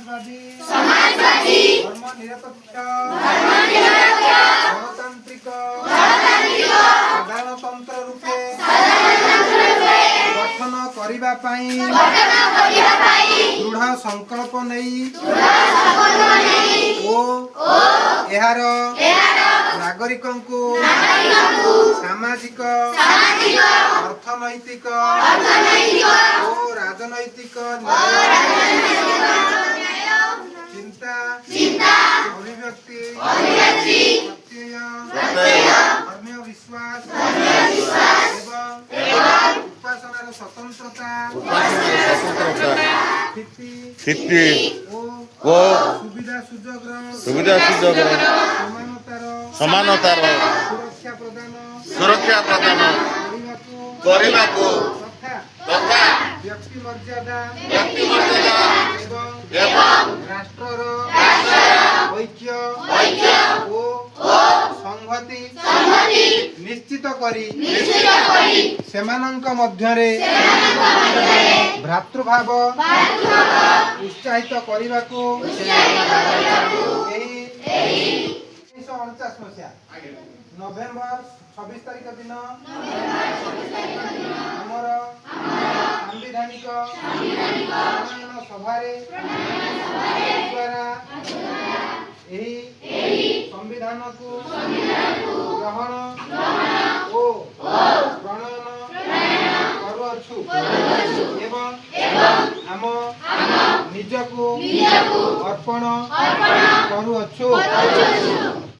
समाजवादी धर्मनिरपेक्ष गणतांत्रिक साधारणतंत्र रूपे गठन करिबा पई दृढ़ संकल्प नहीं ओ एहार नागरिकों को सामाजिक अर्थनैतिक और राजनैतिक चिंता अभिव्यक्ति प्रत्यय धर्मीय विश्वास एवं उपासनार स्वतंत्रता स्थिति ओ सुविधा सुजोग समानतार सुरक्षा प्रदान करने तथा व्यक्ति मर्यादा एवं राष्ट्रर ऐक्य ओ संहति निश्चित करी सेमानंक मध्यरे भ्रातृभाव उत्साहित करने को 1949 मसीहा नवेम्बर 26 तारिख दिन आमर सांविधानिक प्रणायन सभारे द्वारा संविधान को ग्रहण ओ प्रणयन करुअछु एवं आम निज को अर्पण करुअछु।